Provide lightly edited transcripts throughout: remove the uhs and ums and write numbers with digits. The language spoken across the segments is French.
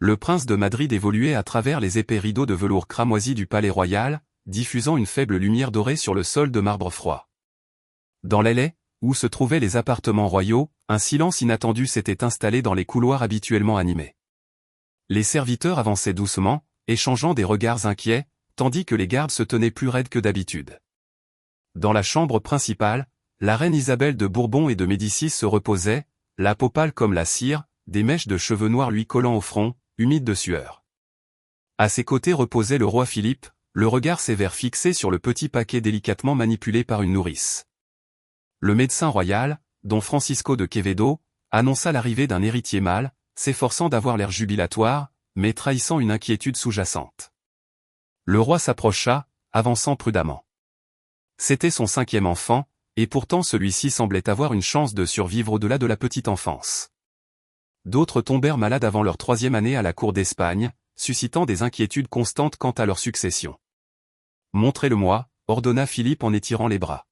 Le prince de Madrid évoluait à travers les épais rideaux de velours cramoisi du palais royal, diffusant une faible lumière dorée sur le sol de marbre froid. Dans l'ailée, où se trouvaient les appartements royaux, un silence inattendu s'était installé dans les couloirs habituellement animés. Les serviteurs avançaient doucement, échangeant des regards inquiets, tandis que les gardes se tenaient plus raides que d'habitude. Dans la chambre principale, la reine Isabelle de Bourbon et de Médicis se reposait, la peau pâle comme la cire, des mèches de cheveux noirs lui collant au front, humide de sueur. À ses côtés reposait le roi Philippe, le regard sévère fixé sur le petit paquet délicatement manipulé par une nourrice. Le médecin royal, don Francisco de Quevedo, annonça l'arrivée d'un héritier mâle, s'efforçant d'avoir l'air jubilatoire, mais trahissant une inquiétude sous-jacente. Le roi s'approcha, avançant prudemment. C'était son 5e enfant, et pourtant celui-ci semblait avoir une chance de survivre au-delà de la petite enfance. D'autres tombèrent malades avant leur 3e année à la cour d'Espagne, suscitant des inquiétudes constantes quant à leur succession. « Montrez-le-moi », ordonna Philippe en étirant les bras.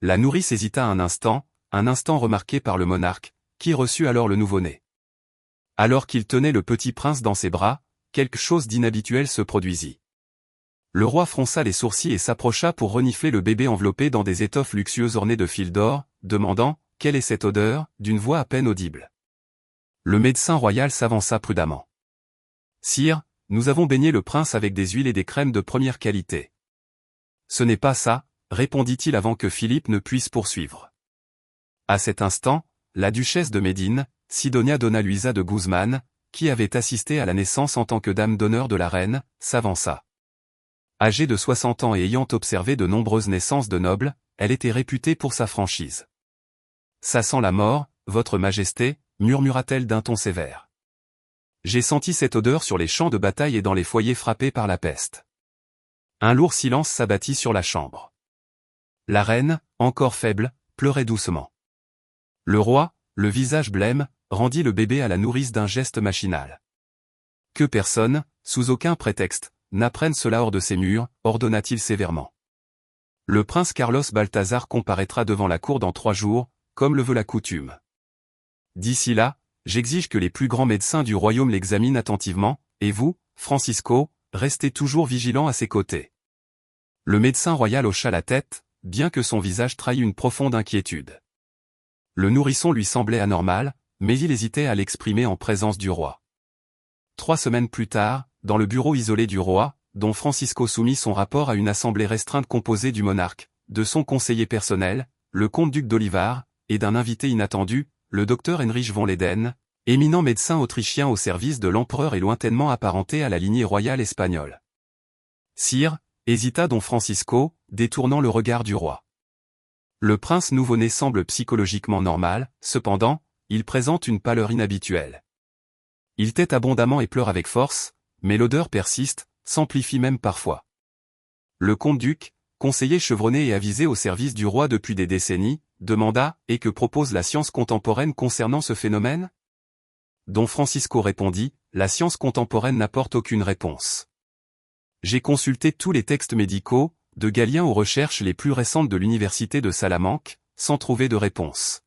La nourrice hésita un instant remarqué par le monarque, qui reçut alors le nouveau-né. Alors qu'il tenait le petit prince dans ses bras, quelque chose d'inhabituel se produisit. Le roi fronça les sourcils et s'approcha pour renifler le bébé enveloppé dans des étoffes luxueuses ornées de fils d'or, demandant « Quelle est cette odeur ?» d'une voix à peine audible. Le médecin royal s'avança prudemment. « Sire, nous avons baigné le prince avec des huiles et des crèmes de première qualité. »« Ce n'est pas ça, » répondit-il avant que Philippe ne puisse poursuivre. À cet instant, la duchesse de Médine, Sidonia Donna Luisa de Guzman, qui avait assisté à la naissance en tant que dame d'honneur de la reine, s'avança. Âgée de 60 ans et ayant observé de nombreuses naissances de nobles, elle était réputée pour sa franchise. « Ça sent la mort, votre majesté », murmura-t-elle d'un ton sévère. « J'ai senti cette odeur sur les champs de bataille et dans les foyers frappés par la peste. » Un lourd silence s'abattit sur la chambre. La reine, encore faible, pleurait doucement. Le roi, le visage blême, rendit le bébé à la nourrice d'un geste machinal. « Que personne, sous aucun prétexte, n'apprenne cela hors de ces murs, » ordonna-t-il sévèrement. « Le prince Carlos Balthazar comparaîtra devant la cour dans 3 jours, comme le veut la coutume. D'ici là, j'exige que les plus grands médecins du royaume l'examinent attentivement, et vous, Francisco, restez toujours vigilant à ses côtés. » Le médecin royal hocha la tête, bien que son visage trahît une profonde inquiétude. Le nourrisson lui semblait anormal, mais il hésitait à l'exprimer en présence du roi. 3 semaines plus tard, dans le bureau isolé du roi, don Francisco soumit son rapport à une assemblée restreinte composée du monarque, de son conseiller personnel, le comte-duc d'Olivar, et d'un invité inattendu, le docteur Heinrich von Leyden, éminent médecin autrichien au service de l'empereur et lointainement apparenté à la lignée royale espagnole. « Sire », hésita don Francisco, détournant le regard du roi. Le prince nouveau-né semble psychologiquement normal, cependant, il présente une pâleur inhabituelle. Il tète abondamment et pleure avec force, mais l'odeur persiste, s'amplifie même parfois. Le comte-duc, conseiller chevronné et avisé au service du roi depuis des décennies, demanda « Et que propose la science contemporaine concernant ce phénomène ?» Don Francisco répondit « La science contemporaine n'apporte aucune réponse. J'ai consulté tous les textes médicaux, de Galien aux recherches les plus récentes de l'université de Salamanque, sans trouver de réponse. »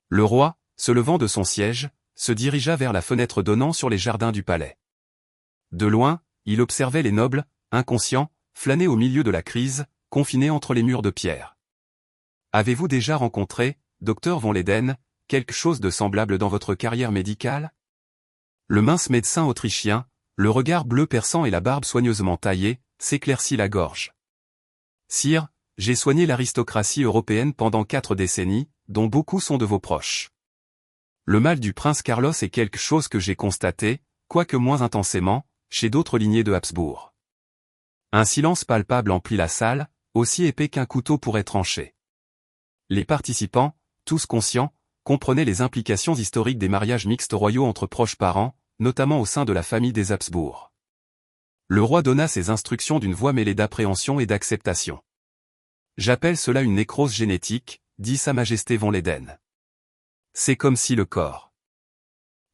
Le roi, se levant de son siège, se dirigea vers la fenêtre donnant sur les jardins du palais. De loin, il observait les nobles, inconscients, flâner au milieu de la crise, confinés entre les murs de pierre. « Avez-vous déjà rencontré, docteur von Leyden, quelque chose de semblable dans votre carrière médicale ?» Le mince médecin autrichien, le regard bleu perçant et la barbe soigneusement taillée, s'éclaircit la gorge. « Sire, j'ai soigné l'aristocratie européenne pendant 4 décennies, dont beaucoup sont de vos proches. Le mal du prince Carlos est quelque chose que j'ai constaté, quoique moins intensément, chez d'autres lignées de Habsbourg. » Un silence palpable emplit la salle, aussi épais qu'un couteau pourrait trancher. Les participants, tous conscients, comprenaient les implications historiques des mariages mixtes royaux entre proches parents, notamment au sein de la famille des Habsbourg. Le roi donna ses instructions d'une voix mêlée d'appréhension et d'acceptation. « J'appelle cela une nécrose génétique, » dit Sa Majesté von Leyden. « C'est comme si le corps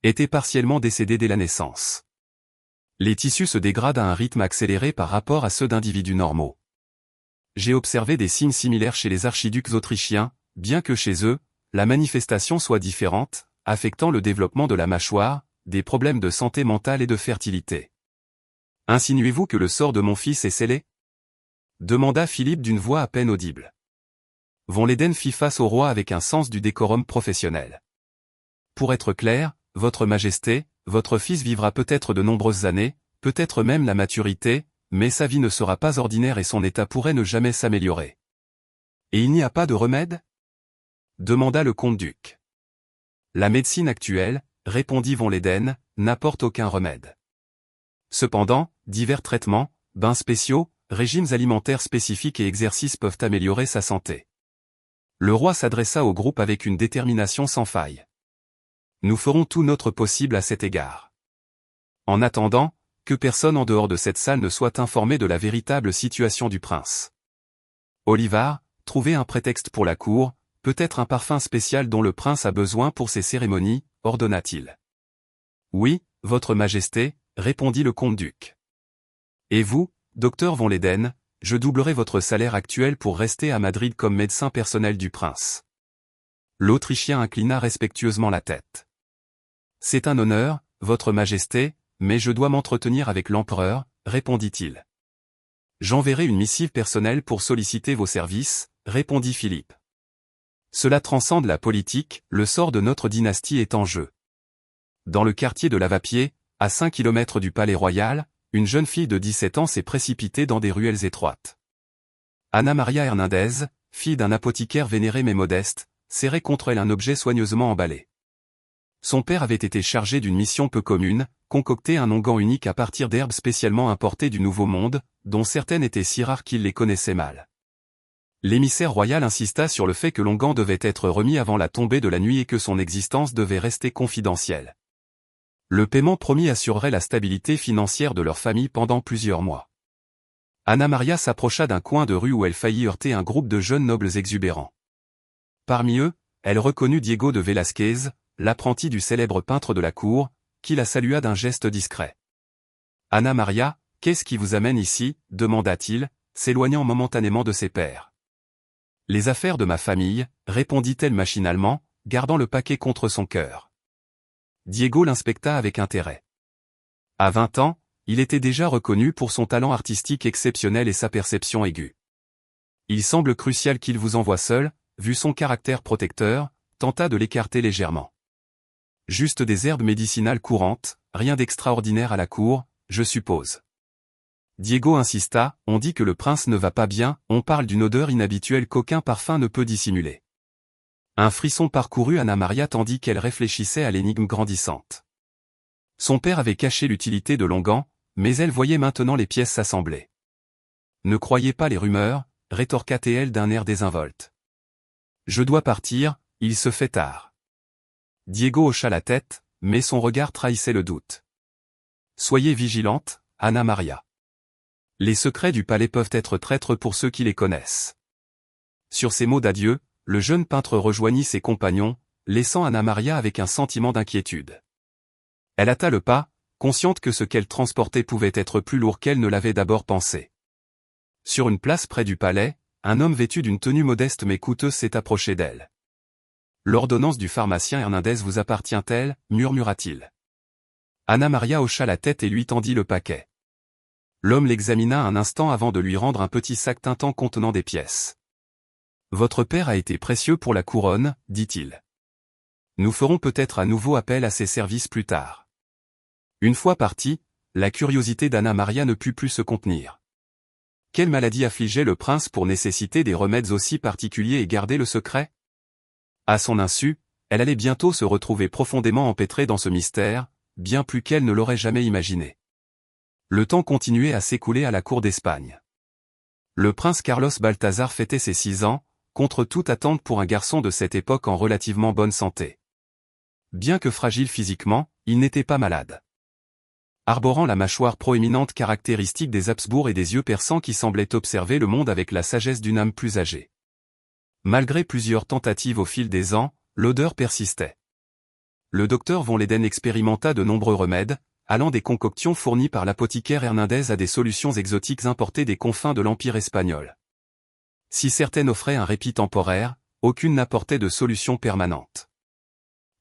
était partiellement décédé dès la naissance. Les tissus se dégradent à un rythme accéléré par rapport à ceux d'individus normaux. J'ai observé des signes similaires chez les archiducs autrichiens, bien que chez eux, la manifestation soit différente, affectant le développement de la mâchoire, des problèmes de santé mentale et de fertilité. Insinuez-vous que le sort de mon fils est scellé? Demanda Philippe d'une voix à peine audible. Von Leyden fit face au roi avec un sens du décorum professionnel. Pour être clair, votre majesté, votre fils vivra peut-être de nombreuses années, peut-être même la maturité, mais sa vie ne sera pas ordinaire et son état pourrait ne jamais s'améliorer. Et il n'y a pas de remède? Demanda le comte-duc. La médecine actuelle, répondit Von Leyden, n'apporte aucun remède. Cependant, divers traitements, bains spéciaux, régimes alimentaires spécifiques et exercices peuvent améliorer sa santé. Le roi s'adressa au groupe avec une détermination sans faille. Nous ferons tout notre possible à cet égard. En attendant, que personne en dehors de cette salle ne soit informé de la véritable situation du prince. Olivard, trouvez un prétexte pour la cour, peut-être un parfum spécial dont le prince a besoin pour ses cérémonies, ordonna-t-il. Oui, votre majesté, répondit le comte-duc. Et vous, docteur Von Leyden, je doublerai votre salaire actuel pour rester à Madrid comme médecin personnel du prince. L'Autrichien inclina respectueusement la tête. C'est un honneur, votre majesté, mais je dois m'entretenir avec l'empereur, répondit-il. J'enverrai une missive personnelle pour solliciter vos services, répondit Philippe. Cela transcende la politique, le sort de notre dynastie est en jeu. Dans le quartier de Lavapié, à 5 kilomètres du palais royal, une jeune fille de 17 ans s'est précipitée dans des ruelles étroites. Ana Maria Hernandez, fille d'un apothicaire vénéré mais modeste, serrait contre elle un objet soigneusement emballé. Son père avait été chargé d'une mission peu commune, concocter un onguent unique à partir d'herbes spécialement importées du Nouveau Monde, dont certaines étaient si rares qu'il les connaissait mal. L'émissaire royal insista sur le fait que l'onguent devait être remis avant la tombée de la nuit et que son existence devait rester confidentielle. Le paiement promis assurerait la stabilité financière de leur famille pendant plusieurs mois. Ana Maria s'approcha d'un coin de rue où elle faillit heurter un groupe de jeunes nobles exubérants. Parmi eux, elle reconnut Diego de Velázquez, l'apprenti du célèbre peintre de la cour, qui la salua d'un geste discret. « Ana Maria, qu'est-ce qui vous amène ici ?» demanda-t-il, s'éloignant momentanément de ses pairs. « Les affaires de ma famille », répondit-elle machinalement, gardant le paquet contre son cœur. Diego l'inspecta avec intérêt. À 20 ans, il était déjà reconnu pour son talent artistique exceptionnel et sa perception aiguë. Il semble crucial qu'il vous envoie seul, vu son caractère protecteur, tenta de l'écarter légèrement. Juste des herbes médicinales courantes, rien d'extraordinaire à la cour, je suppose. Diego insista, on dit que le prince ne va pas bien, on parle d'une odeur inhabituelle qu'aucun parfum ne peut dissimuler. Un frisson parcourut Ana Maria tandis qu'elle réfléchissait à l'énigme grandissante. Son père avait caché l'utilité de l'onguent, mais elle voyait maintenant les pièces s'assembler. Ne croyez pas les rumeurs, rétorqua-t-elle d'un air désinvolte. Je dois partir, il se fait tard. Diego hocha la tête, mais son regard trahissait le doute. Soyez vigilante, Ana Maria. Les secrets du palais peuvent être traîtres pour ceux qui les connaissent. Sur ces mots d'adieu, le jeune peintre rejoignit ses compagnons, laissant Ana Maria avec un sentiment d'inquiétude. Elle hâta le pas, consciente que ce qu'elle transportait pouvait être plus lourd qu'elle ne l'avait d'abord pensé. Sur une place près du palais, un homme vêtu d'une tenue modeste mais coûteuse s'est approché d'elle. « L'ordonnance du pharmacien Hernandez vous appartient-elle » murmura-t-il. Ana Maria hocha la tête et lui tendit le paquet. L'homme l'examina un instant avant de lui rendre un petit sac tintant contenant des pièces. « Votre père a été précieux pour la couronne, dit-il. Nous ferons peut-être à nouveau appel à ses services plus tard. » Une fois parti, la curiosité d'Ana Maria ne put plus se contenir. Quelle maladie affligeait le prince pour nécessiter des remèdes aussi particuliers et garder le secret? À son insu, elle allait bientôt se retrouver profondément empêtrée dans ce mystère, bien plus qu'elle ne l'aurait jamais imaginé. Le temps continuait à s'écouler à la cour d'Espagne. Le prince Carlos Balthazar fêtait ses 6 ans, contre toute attente pour un garçon de cette époque en relativement bonne santé. Bien que fragile physiquement, il n'était pas malade. Arborant la mâchoire proéminente caractéristique des Habsbourg et des yeux perçants qui semblaient observer le monde avec la sagesse d'une âme plus âgée. Malgré plusieurs tentatives au fil des ans, l'odeur persistait. Le docteur Von Leyden expérimenta de nombreux remèdes, allant des concoctions fournies par l'apothicaire Hernandez à des solutions exotiques importées des confins de l'Empire espagnol. Si certaines offraient un répit temporaire, aucune n'apportait de solution permanente.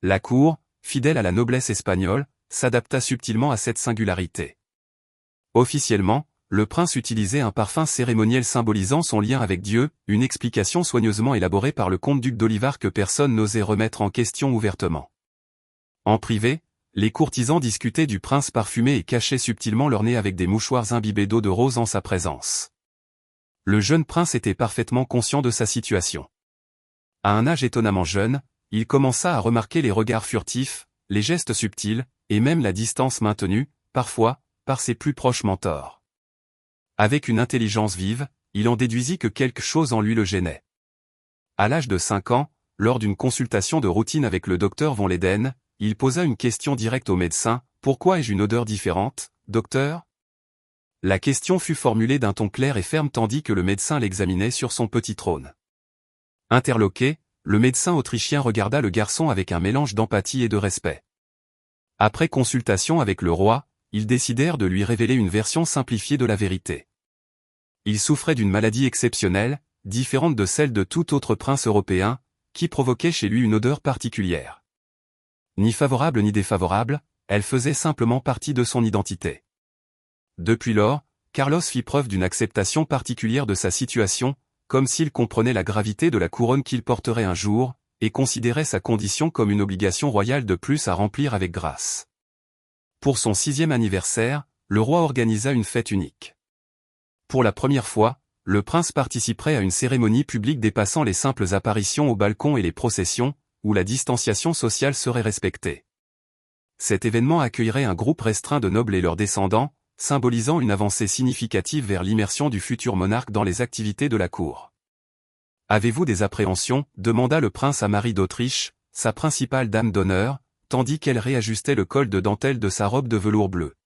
La cour, fidèle à la noblesse espagnole, s'adapta subtilement à cette singularité. Officiellement, le prince utilisait un parfum cérémoniel symbolisant son lien avec Dieu, une explication soigneusement élaborée par le comte-duc d'Olivar que personne n'osait remettre en question ouvertement. En privé, les courtisans discutaient du prince parfumé et cachaient subtilement leur nez avec des mouchoirs imbibés d'eau de rose en sa présence. Le jeune prince était parfaitement conscient de sa situation. À un âge étonnamment jeune, il commença à remarquer les regards furtifs, les gestes subtils, et même la distance maintenue, parfois, par ses plus proches mentors. Avec une intelligence vive, il en déduisit que quelque chose en lui le gênait. À l'âge de 5 ans, lors d'une consultation de routine avec le docteur von Leyden, il posa une question directe au médecin, « Pourquoi ai-je une odeur différente, docteur ?» La question fut formulée d'un ton clair et ferme tandis que le médecin l'examinait sur son petit trône. Interloqué, le médecin autrichien regarda le garçon avec un mélange d'empathie et de respect. Après consultation avec le roi, ils décidèrent de lui révéler une version simplifiée de la vérité. Il souffrait d'une maladie exceptionnelle, différente de celle de tout autre prince européen, qui provoquait chez lui une odeur particulière. Ni favorable ni défavorable, elle faisait simplement partie de son identité. Depuis lors, Carlos fit preuve d'une acceptation particulière de sa situation, comme s'il comprenait la gravité de la couronne qu'il porterait un jour, et considérait sa condition comme une obligation royale de plus à remplir avec grâce. Pour son 6e anniversaire, le roi organisa une fête unique. Pour la première fois, le prince participerait à une cérémonie publique dépassant les simples apparitions au balcon et les processions, où la distanciation sociale serait respectée. Cet événement accueillerait un groupe restreint de nobles et leurs descendants, symbolisant une avancée significative vers l'immersion du futur monarque dans les activités de la cour. « Avez-vous des appréhensions ?» demanda le prince à Marie d'Autriche, sa principale dame d'honneur, tandis qu'elle réajustait le col de dentelle de sa robe de velours bleu.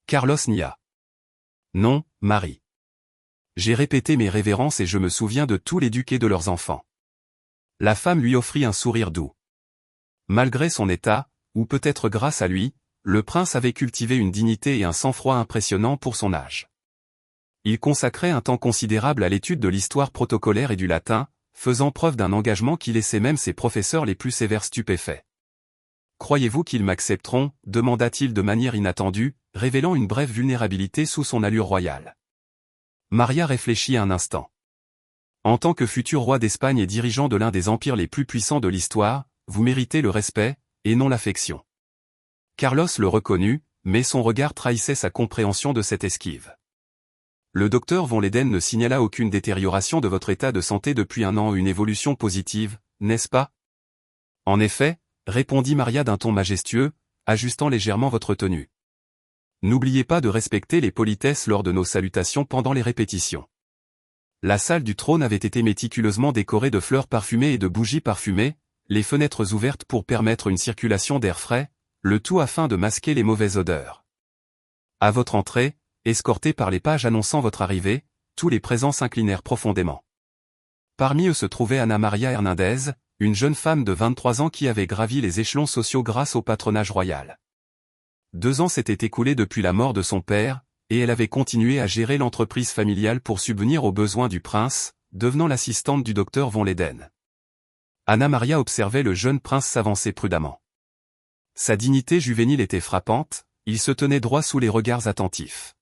Carlos nia. « Non, Marie. J'ai répété mes révérences et je me souviens de tous les ducs et de leurs enfants. » La femme lui offrit un sourire doux. Malgré son état, ou peut-être grâce à lui, le prince avait cultivé une dignité et un sang-froid impressionnants pour son âge. Il consacrait un temps considérable à l'étude de l'histoire protocolaire et du latin, faisant preuve d'un engagement qui laissait même ses professeurs les plus sévères stupéfaits. « Croyez-vous qu'ils m'accepteront ?» demanda-t-il de manière inattendue, révélant une brève vulnérabilité sous son allure royale. Maria réfléchit un instant. En tant que futur roi d'Espagne et dirigeant de l'un des empires les plus puissants de l'histoire, vous méritez le respect, et non l'affection. Carlos le reconnut, mais son regard trahissait sa compréhension de cette esquive. Le docteur von Leyden ne signala aucune détérioration de votre état de santé depuis un an ou une évolution positive, n'est-ce pas? En effet, répondit Maria d'un ton majestueux, ajustant légèrement votre tenue. N'oubliez pas de respecter les politesses lors de nos salutations pendant les répétitions. La salle du trône avait été méticuleusement décorée de fleurs parfumées et de bougies parfumées, les fenêtres ouvertes pour permettre une circulation d'air frais, le tout afin de masquer les mauvaises odeurs. À votre entrée, escortés par les pages annonçant votre arrivée, tous les présents s'inclinèrent profondément. Parmi eux se trouvait Ana Maria Hernandez, une jeune femme de 23 ans qui avait gravi les échelons sociaux grâce au patronage royal. 2 ans s'étaient écoulés depuis la mort de son père, et elle avait continué à gérer l'entreprise familiale pour subvenir aux besoins du prince, devenant l'assistante du docteur von Leyden. Ana Maria observait le jeune prince s'avancer prudemment. Sa dignité juvénile était frappante, il se tenait droit sous les regards attentifs.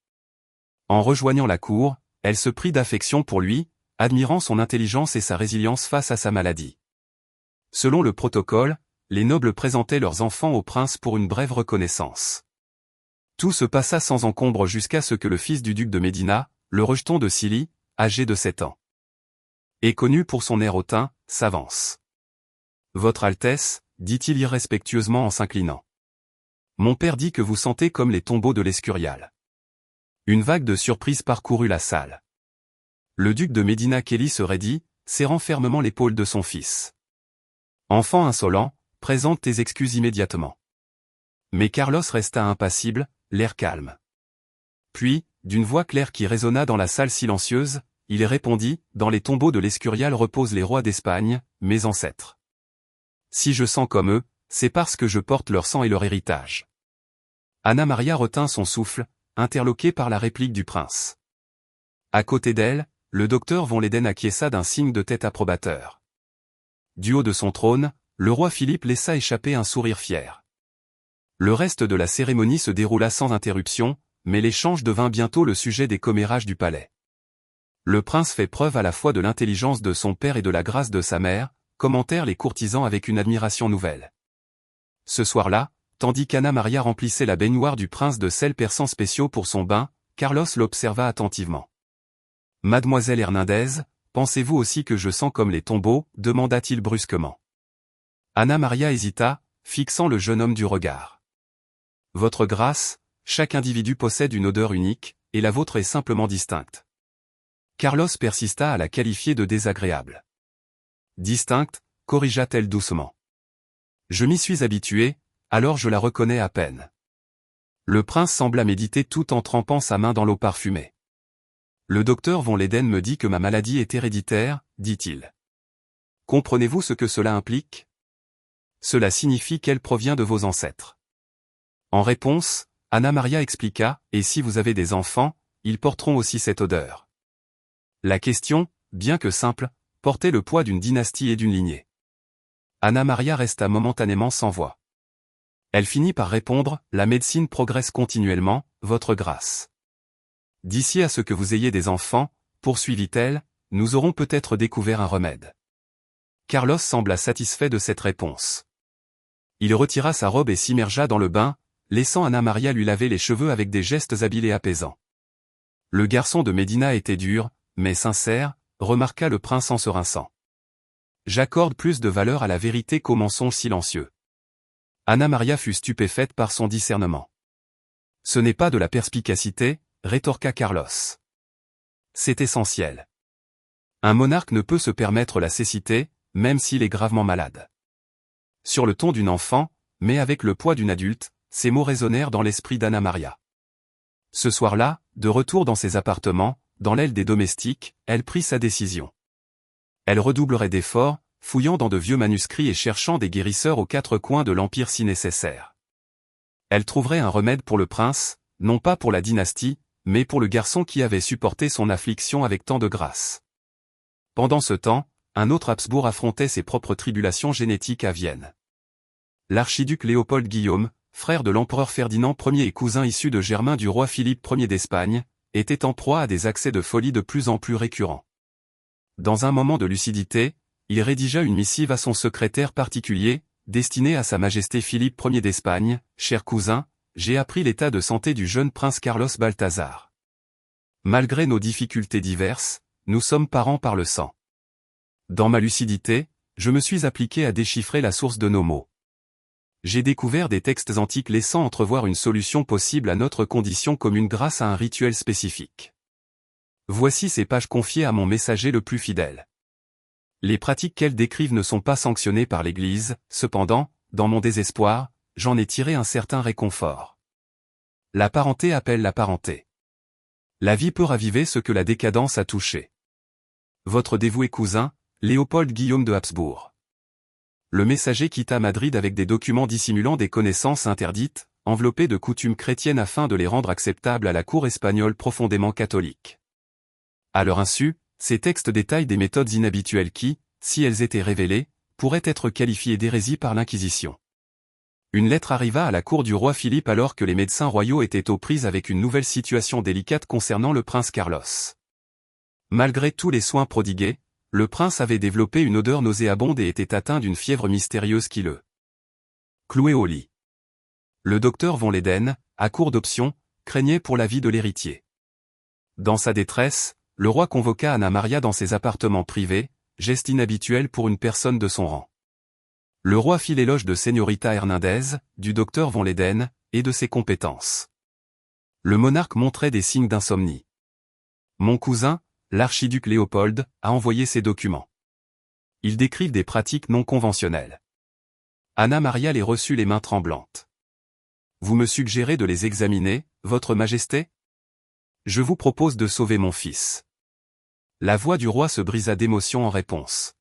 En rejoignant la cour, elle se prit d'affection pour lui, admirant son intelligence et sa résilience face à sa maladie. Selon le protocole, les nobles présentaient leurs enfants au prince pour une brève reconnaissance. Tout se passa sans encombre jusqu'à ce que le fils du duc de Médina, le rejeton de Silly, âgé de 7 ans, et connu pour son air hautain, s'avance. « Votre Altesse » dit-il irrespectueusement en s'inclinant. « Mon père dit que vous sentez comme les tombeaux de l'Escurial. » Une vague de surprise parcourut la salle. Le duc de Médina Kelly se raidit, serrant fermement l'épaule de son fils. « Enfant insolent, présente tes excuses immédiatement. » Mais Carlos resta impassible, l'air calme. Puis, d'une voix claire qui résonna dans la salle silencieuse, il répondit, « Dans les tombeaux de l'Escurial reposent les rois d'Espagne, mes ancêtres. Si je sens comme eux, c'est parce que je porte leur sang et leur héritage. » Ana Maria retint son souffle, interloquée par la réplique du prince. À côté d'elle, le docteur von Leyden acquiesça d'un signe de tête approbateur. Du haut de son trône, le roi Philippe laissa échapper un sourire fier. Le reste de la cérémonie se déroula sans interruption, mais l'échange devint bientôt le sujet des commérages du palais. Le prince fait preuve à la fois de l'intelligence de son père et de la grâce de sa mère, commentèrent les courtisans avec une admiration nouvelle. Ce soir-là, tandis qu'Anna Maria remplissait la baignoire du prince de sel persan spéciaux pour son bain, Carlos l'observa attentivement. « Mademoiselle Hernandez, pensez-vous aussi que je sens comme les tombeaux ?» demanda-t-il brusquement. Anna Maria hésita, fixant le jeune homme du regard. « Votre grâce, chaque individu possède une odeur unique, et la vôtre est simplement distincte. » Carlos persista à la qualifier de désagréable. « Distincte » corrigea-t-elle doucement. « Je m'y suis habitué, alors je la reconnais à peine. » Le prince sembla méditer tout en trempant sa main dans l'eau parfumée. « Le docteur von Leyden me dit que ma maladie est héréditaire, dit-il. Comprenez-vous ce que cela implique? Cela signifie qu'elle provient de vos ancêtres. » En réponse, Anna Maria expliqua, « Et si vous avez des enfants, ils porteront aussi cette odeur. » La question, bien que simple, portait le poids d'une dynastie et d'une lignée. Anna Maria resta momentanément sans voix. Elle finit par répondre, « La médecine progresse continuellement, votre grâce. D'ici à ce que vous ayez des enfants, poursuivit-elle, nous aurons peut-être découvert un remède. » Carlos sembla satisfait de cette réponse. Il retira sa robe et s'immergea dans le bain, laissant Anna Maria lui laver les cheveux avec des gestes habiles et apaisants. Le garçon de Médina était dur, mais sincère, remarqua le prince en se rinçant. J'accorde plus de valeur à la vérité qu'au mensonge silencieux. Anna Maria fut stupéfaite par son discernement. Ce n'est pas de la perspicacité, rétorqua Carlos. C'est essentiel. Un monarque ne peut se permettre la cécité, même s'il est gravement malade. Sur le ton d'une enfant, mais avec le poids d'une adulte, ces mots résonnèrent dans l'esprit d'Anna Maria. Ce soir-là, de retour dans ses appartements, dans l'aile des domestiques, elle prit sa décision. Elle redoublerait d'efforts, fouillant dans de vieux manuscrits et cherchant des guérisseurs aux quatre coins de l'Empire si nécessaire. Elle trouverait un remède pour le prince, non pas pour la dynastie, mais pour le garçon qui avait supporté son affliction avec tant de grâce. Pendant ce temps, un autre Habsbourg affrontait ses propres tribulations génétiques à Vienne. L'archiduc Léopold Guillaume, frère de l'empereur Ferdinand Ier et cousin issu de germain du roi Philippe Ier d'Espagne, était en proie à des accès de folie de plus en plus récurrents. Dans un moment de lucidité, il rédigea une missive à son secrétaire particulier, destinée à Sa Majesté Philippe Ier d'Espagne, « Cher cousin, j'ai appris l'état de santé du jeune prince Carlos Balthazar. Malgré nos difficultés diverses, nous sommes parents par le sang. Dans ma lucidité, je me suis appliqué à déchiffrer la source de nos maux. J'ai découvert des textes antiques laissant entrevoir une solution possible à notre condition commune grâce à un rituel spécifique. Voici ces pages confiées à mon messager le plus fidèle. Les pratiques qu'elles décrivent ne sont pas sanctionnées par l'Église, cependant, dans mon désespoir, j'en ai tiré un certain réconfort. La parenté appelle la parenté. La vie peut raviver ce que la décadence a touché. Votre dévoué cousin, Léopold Guillaume de Habsbourg. Le messager quitta Madrid avec des documents dissimulant des connaissances interdites, enveloppés de coutumes chrétiennes afin de les rendre acceptables à la cour espagnole profondément catholique. À leur insu, ces textes détaillent des méthodes inhabituelles qui, si elles étaient révélées, pourraient être qualifiées d'hérésie par l'Inquisition. Une lettre arriva à la cour du roi Philippe alors que les médecins royaux étaient aux prises avec une nouvelle situation délicate concernant le prince Carlos. Malgré tous les soins prodigués, le prince avait développé une odeur nauséabonde et était atteint d'une fièvre mystérieuse qui le clouait au lit. Le docteur von Leyden, à court d'options, craignait pour la vie de l'héritier. Dans sa détresse, le roi convoqua Anna Maria dans ses appartements privés, geste inhabituel pour une personne de son rang. Le roi fit l'éloge de Señorita Hernandez, du docteur von Leyden, et de ses compétences. Le monarque montrait des signes d'insomnie. Mon cousin, l'archiduc Léopold, a envoyé ces documents. Ils décrivent des pratiques non conventionnelles. Anna Maria les reçut les mains tremblantes. Vous me suggérez de les examiner, votre majesté? Je vous propose de sauver mon fils. La voix du roi se brisa d'émotion en réponse.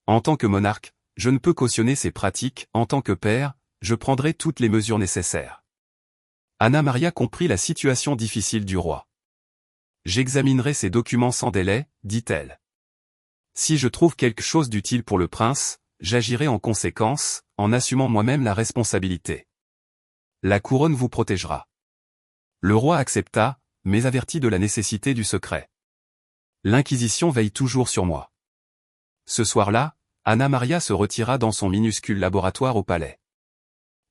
En tant que monarque, je ne peux cautionner ces pratiques, en tant que père, je prendrai toutes les mesures nécessaires. Anna Maria comprit la situation difficile du roi. J'examinerai ces documents sans délai, dit-elle. Si je trouve quelque chose d'utile pour le prince, j'agirai en conséquence, en assumant moi-même la responsabilité. La couronne vous protégera. Le roi accepta, mais avertit de la nécessité du secret. L'Inquisition veille toujours sur moi. Ce soir-là, Anna Maria se retira dans son minuscule laboratoire au palais.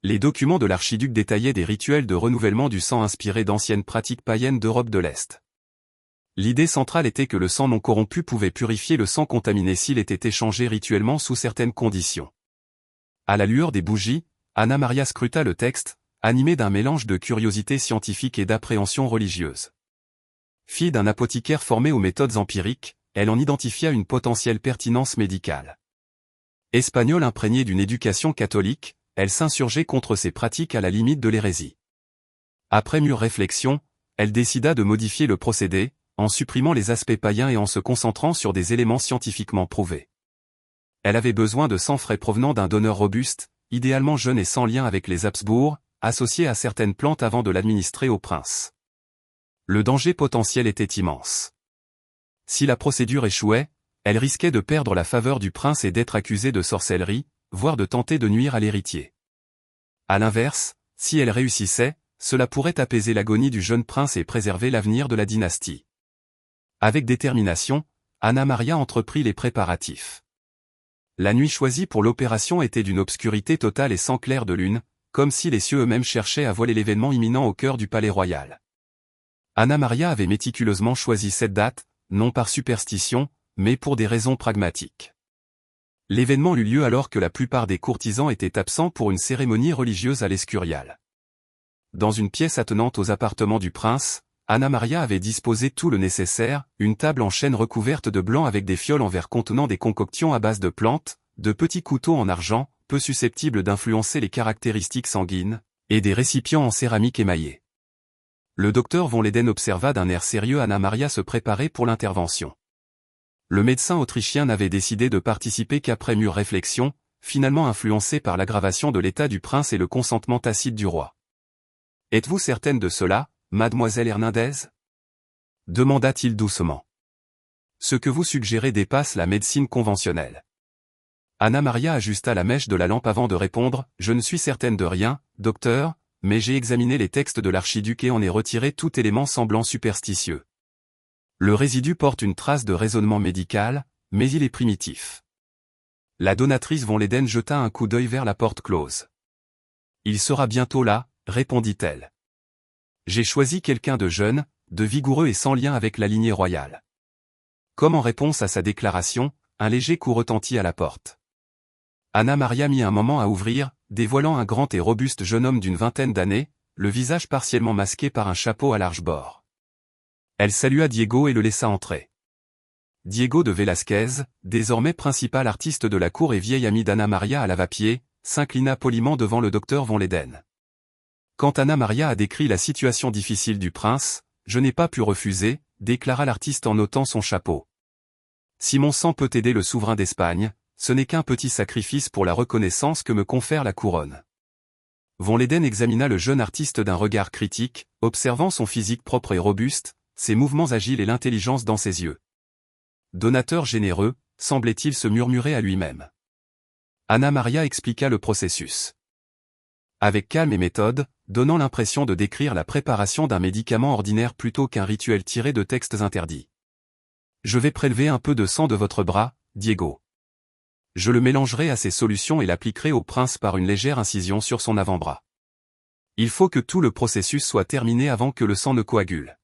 Les documents de l'archiduc détaillaient des rituels de renouvellement du sang inspirés d'anciennes pratiques païennes d'Europe de l'Est. L'idée centrale était que le sang non corrompu pouvait purifier le sang contaminé s'il était échangé rituellement sous certaines conditions. À la lueur des bougies, Anna Maria scruta le texte, animée d'un mélange de curiosité scientifique et d'appréhension religieuse. Fille d'un apothicaire formé aux méthodes empiriques, elle en identifia une potentielle pertinence médicale. Espagnole imprégnée d'une éducation catholique, elle s'insurgeait contre ces pratiques à la limite de l'hérésie. Après mûre réflexion, elle décida de modifier le procédé, en supprimant les aspects païens et en se concentrant sur des éléments scientifiquement prouvés. Elle avait besoin de sang frais provenant d'un donneur robuste, idéalement jeune et sans lien avec les Habsbourg, associé à certaines plantes avant de l'administrer au prince. Le danger potentiel était immense. Si la procédure échouait, elle risquait de perdre la faveur du prince et d'être accusée de sorcellerie, voire de tenter de nuire à l'héritier. À l'inverse, si elle réussissait, cela pourrait apaiser l'agonie du jeune prince et préserver l'avenir de la dynastie. Avec détermination, Anna Maria entreprit les préparatifs. La nuit choisie pour l'opération était d'une obscurité totale et sans clair de lune, comme si les cieux eux-mêmes cherchaient à voiler l'événement imminent au cœur du palais royal. Anna Maria avait méticuleusement choisi cette date, non par superstition, mais pour des raisons pragmatiques. L'événement eut lieu alors que la plupart des courtisans étaient absents pour une cérémonie religieuse à l'Escurial. Dans une pièce attenante aux appartements du prince, Anna Maria avait disposé tout le nécessaire, une table en chêne recouverte de blanc avec des fioles en verre contenant des concoctions à base de plantes, de petits couteaux en argent, peu susceptibles d'influencer les caractéristiques sanguines, et des récipients en céramique émaillée. Le docteur von Leyden observa d'un air sérieux Anna Maria se préparer pour l'intervention. Le médecin autrichien n'avait décidé de participer qu'après mûre réflexion, finalement influencé par l'aggravation de l'état du prince et le consentement tacite du roi. « Êtes-vous certaine de cela, mademoiselle Hernandez ?» demanda-t-il doucement. « Ce que vous suggérez dépasse la médecine conventionnelle. » Anna Maria ajusta la mèche de la lampe avant de répondre « Je ne suis certaine de rien, docteur, mais j'ai examiné les textes de l'archiduc et en ai retiré tout élément semblant superstitieux. Le résidu porte une trace de raisonnement médical, mais il est primitif. » La donatrice von Leyden jeta un coup d'œil vers la porte close. « Il sera bientôt là, » répondit-elle. « J'ai choisi quelqu'un de jeune, de vigoureux et sans lien avec la lignée royale. » Comme en réponse à sa déclaration, un léger coup retentit à la porte. Anna Maria mit un moment à ouvrir, dévoilant un grand et robuste jeune homme d'une vingtaine d'années, le visage partiellement masqué par un chapeau à large bord. Elle salua Diego et le laissa entrer. Diego de Velázquez, désormais principal artiste de la cour et vieil ami d'Anna Maria à lava-pied, s'inclina poliment devant le docteur von Leyden. Quand Anna Maria a décrit la situation difficile du prince, « Je n'ai pas pu refuser », déclara l'artiste en ôtant son chapeau. « Si mon sang peut aider le souverain d'Espagne, ce n'est qu'un petit sacrifice pour la reconnaissance que me confère la couronne. » Von Leyden examina le jeune artiste d'un regard critique, observant son physique propre et robuste, ses mouvements agiles et l'intelligence dans ses yeux. Donateur généreux, semblait-il se murmurer à lui-même. Anna Maria expliqua le processus. Avec calme et méthode, donnant l'impression de décrire la préparation d'un médicament ordinaire plutôt qu'un rituel tiré de textes interdits. « Je vais prélever un peu de sang de votre bras, Diego. Je le mélangerai à ces solutions et l'appliquerai au prince par une légère incision sur son avant-bras. Il faut que tout le processus soit terminé avant que le sang ne coagule. »«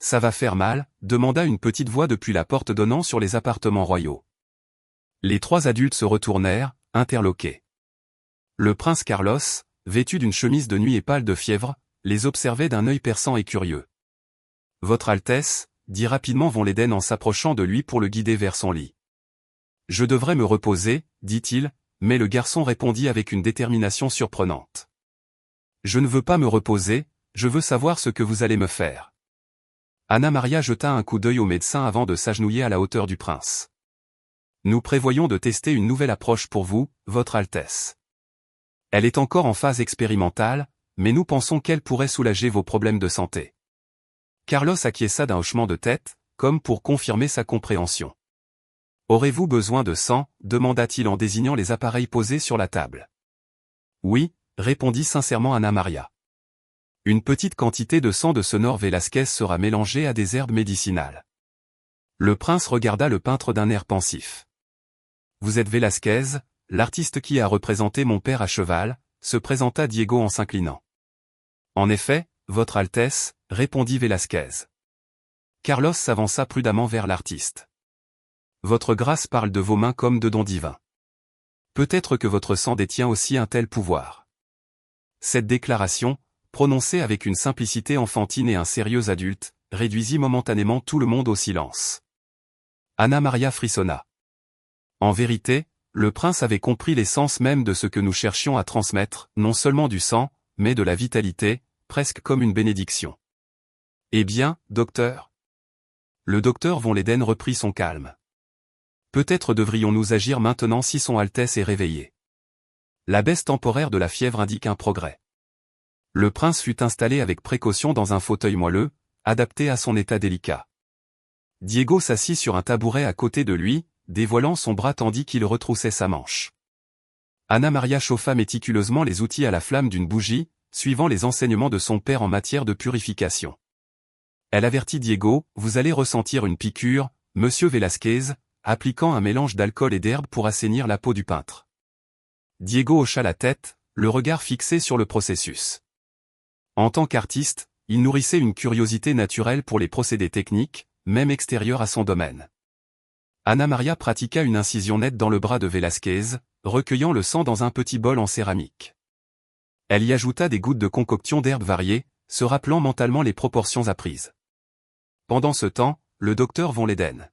Ça va faire mal ?» demanda une petite voix depuis la porte donnant sur les appartements royaux. Les trois adultes se retournèrent, interloqués. Le prince Carlos, vêtu d'une chemise de nuit et pâle de fièvre, les observait d'un œil perçant et curieux. « Votre Altesse » dit rapidement von Leyden en s'approchant de lui pour le guider vers son lit. « Je devrais me reposer, dit-il, mais le garçon répondit avec une détermination surprenante. « Je ne veux pas me reposer, je veux savoir ce que vous allez me faire. » Anna Maria jeta un coup d'œil au médecin avant de s'agenouiller à la hauteur du prince. « Nous prévoyons de tester une nouvelle approche pour vous, Votre Altesse. Elle est encore en phase expérimentale, mais nous pensons qu'elle pourrait soulager vos problèmes de santé. » Carlos acquiesça d'un hochement de tête, comme pour confirmer sa compréhension. « Aurez-vous besoin de sang ?» demanda-t-il en désignant les appareils posés sur la table. « Oui » répondit sincèrement Ana Maria. Une petite quantité de sang de Senor Velasquez sera mélangée à des herbes médicinales. Le prince regarda le peintre d'un air pensif. Vous êtes Velasquez, l'artiste qui a représenté mon père à cheval, se présenta Diego en s'inclinant. En effet, Votre Altesse, répondit Velasquez. Carlos s'avança prudemment vers l'artiste. Votre grâce parle de vos mains comme de dons divins. Peut-être que votre sang détient aussi un tel pouvoir. Cette déclaration, prononcée avec une simplicité enfantine et un sérieux adulte, réduisit momentanément tout le monde au silence. Ana Maria frissonna. En vérité, le prince avait compris l'essence même de ce que nous cherchions à transmettre, non seulement du sang, mais de la vitalité, presque comme une bénédiction. Eh bien, docteur? Le docteur von Leyden reprit son calme. Peut-être devrions-nous agir maintenant si son Altesse est réveillée. La baisse temporaire de la fièvre indique un progrès. Le prince fut installé avec précaution dans un fauteuil moelleux, adapté à son état délicat. Diego s'assit sur un tabouret à côté de lui, dévoilant son bras tandis qu'il retroussait sa manche. Ana Maria chauffa méticuleusement les outils à la flamme d'une bougie, suivant les enseignements de son père en matière de purification. Elle avertit Diego, vous allez ressentir une piqûre, monsieur Velasquez, appliquant un mélange d'alcool et d'herbe pour assainir la peau du peintre. Diego hocha la tête, le regard fixé sur le processus. En tant qu'artiste, il nourrissait une curiosité naturelle pour les procédés techniques, même extérieurs à son domaine. Ana Maria pratiqua une incision nette dans le bras de Velasquez, recueillant le sang dans un petit bol en céramique. Elle y ajouta des gouttes de concoction d'herbes variées, se rappelant mentalement les proportions apprises. Pendant ce temps, le docteur von Leyden.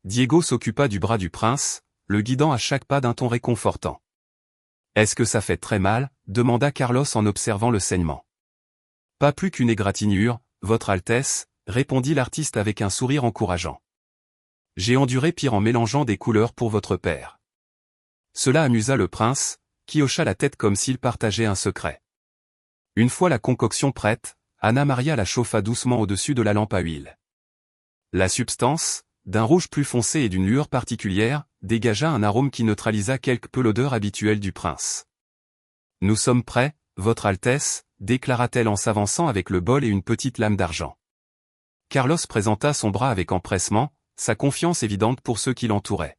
Diego s'occupa du bras du prince, le guidant à chaque pas d'un ton réconfortant. « Est-ce que ça fait très mal ?» demanda Carlos en observant le saignement. « Pas plus qu'une égratignure, Votre Altesse », répondit l'artiste avec un sourire encourageant. « J'ai enduré pire en mélangeant des couleurs pour votre père. » Cela amusa le prince, qui hocha la tête comme s'il partageait un secret. Une fois la concoction prête, Ana Maria la chauffa doucement au-dessus de la lampe à huile. La substance, d'un rouge plus foncé et d'une lueur particulière, dégagea un arôme qui neutralisa quelque peu l'odeur habituelle du prince. « Nous sommes prêts, Votre Altesse », déclara-t-elle en s'avançant avec le bol et une petite lame d'argent. Carlos présenta son bras avec empressement, sa confiance évidente pour ceux qui l'entouraient.